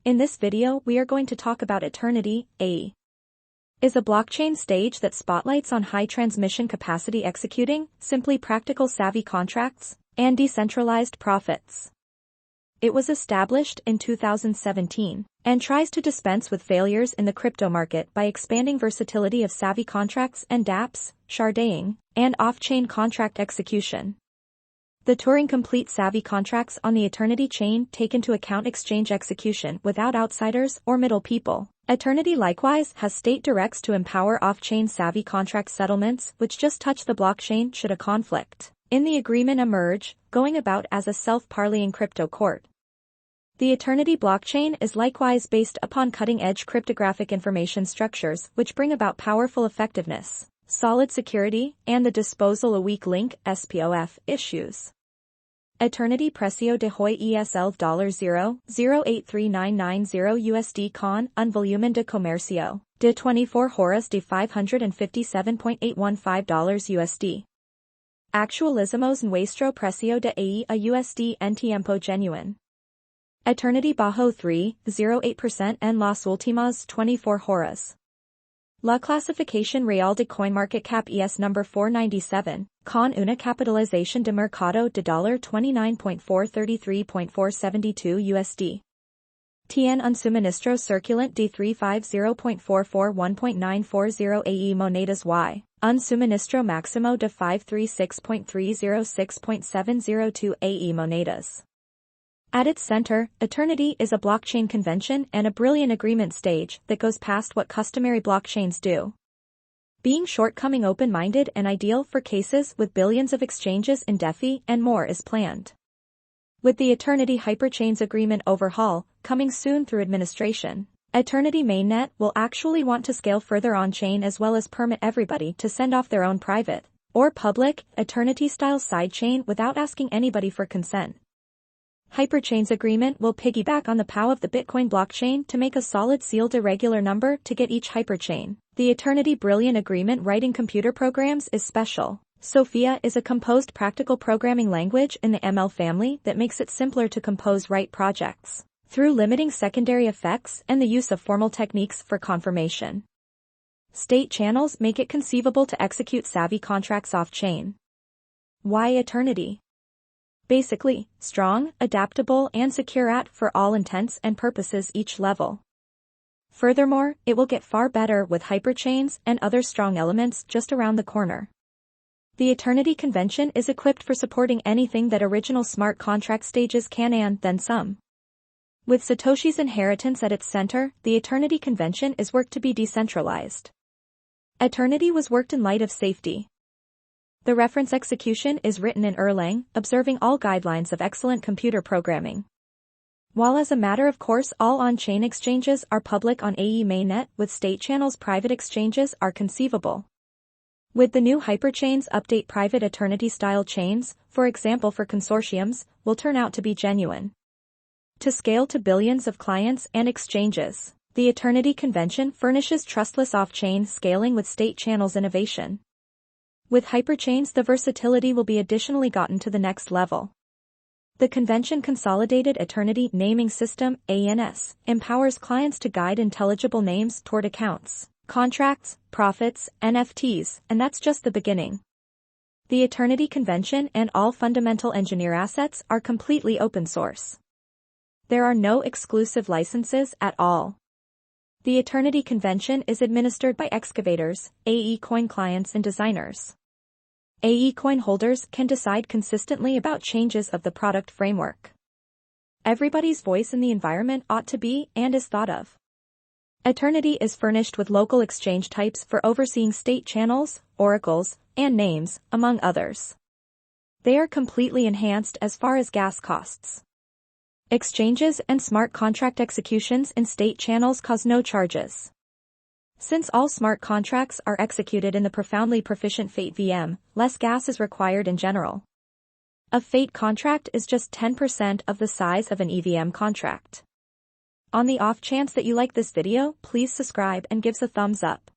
In this video we are going to talk about Eternity. AE is a blockchain stage that spotlights on high transmission capacity executing, simply practical savvy contracts, and decentralized profits. It was established in 2017 and tries to dispense with failures in the crypto market by expanding versatility of savvy contracts and dApps, sharding, and off-chain contract execution. The Turing-complete savvy contracts on the Eternity chain take into account exchange execution without outsiders or middle people. Eternity likewise has state directs to empower off-chain savvy contract settlements which just touch the blockchain should a conflict in the agreement emerge, going about as a self-parleying crypto court. The Eternity blockchain is likewise based upon cutting-edge cryptographic information structures which bring about powerful effectiveness, solid security, and the disposal of weak link (SPOF) issues. Eternity precio de hoy es el $0.083990 USD con un volumen de comercio de 24 horas de $557.815 USD. Actualizamos nuestro precio de AE a USD en tiempo genuine. Eternity bajó 3.08% en las últimas 24 horas. La clasificación real de CoinMarketCap es number 497, con una capitalización de mercado de $29.433.472 USD. Tiene un suministro circulant de 350.441.940 AE monedas y un suministro máximo de 536.306.702 AE monedas. At its center, Eternity is a blockchain convention and a brilliant agreement stage that goes past what customary blockchains do. Being shortcoming open-minded and ideal for cases with billions of exchanges in DeFi and more is planned. With the Eternity Hyperchains agreement overhaul, coming soon through administration, Eternity mainnet will actually want to scale further on-chain as well as permit everybody to send off their own private, or public, Eternity-style sidechain without asking anybody for consent. Hyperchains agreement will piggyback on the POW of the Bitcoin blockchain to make a solid sealed irregular number to get each hyperchain. The Eternity Brilliant agreement writing computer programs is special. Sophia is a composed practical programming language in the ML family that makes it simpler to compose write projects through limiting secondary effects and the use of formal techniques for confirmation. State channels make it conceivable to execute savvy contracts off-chain. Why Eternity? Basically, strong, adaptable, and secure at, for all intents and purposes, each level. Furthermore, it will get far better with hyperchains and other strong elements just around the corner. The Eternity convention is equipped for supporting anything that original smart contract stages can and then some. With Satoshi's inheritance at its center, the Eternity convention is worked to be decentralized. Eternity was worked in light of safety. The reference execution is written in Erlang, observing all guidelines of excellent computer programming. While as a matter of course all on-chain exchanges are public on AE mainnet, with state channels private exchanges are conceivable. With the new hyperchains update private Eternity-style chains, for example for consortiums, will turn out to be genuine. To scale to billions of clients and exchanges, the Eternity convention furnishes trustless off-chain scaling with state channels innovation. With hyperchains the versatility will be additionally gotten to the next level. The convention consolidated Eternity naming system, ANS, empowers clients to guide intelligible names toward accounts, contracts, profits, NFTs, and that's just the beginning. The Eternity convention and all fundamental engineer assets are completely open source. There are no exclusive licenses at all. The Eternity convention is administered by excavators, AE coin clients and designers. AE coin holders can decide consistently about changes of the product framework. Everybody's voice in the environment ought to be and is thought of. Eternity is furnished with local exchange types for overseeing state channels, oracles, and names, among others. They are completely enhanced as far as gas costs. Exchanges and smart contract executions in state channels cause no charges. Since all smart contracts are executed in the profoundly proficient Fate VM, less gas is required in general. A Fate contract is just 10% of the size of an EVM contract. On the off chance that you like this video, please subscribe and give us a thumbs up.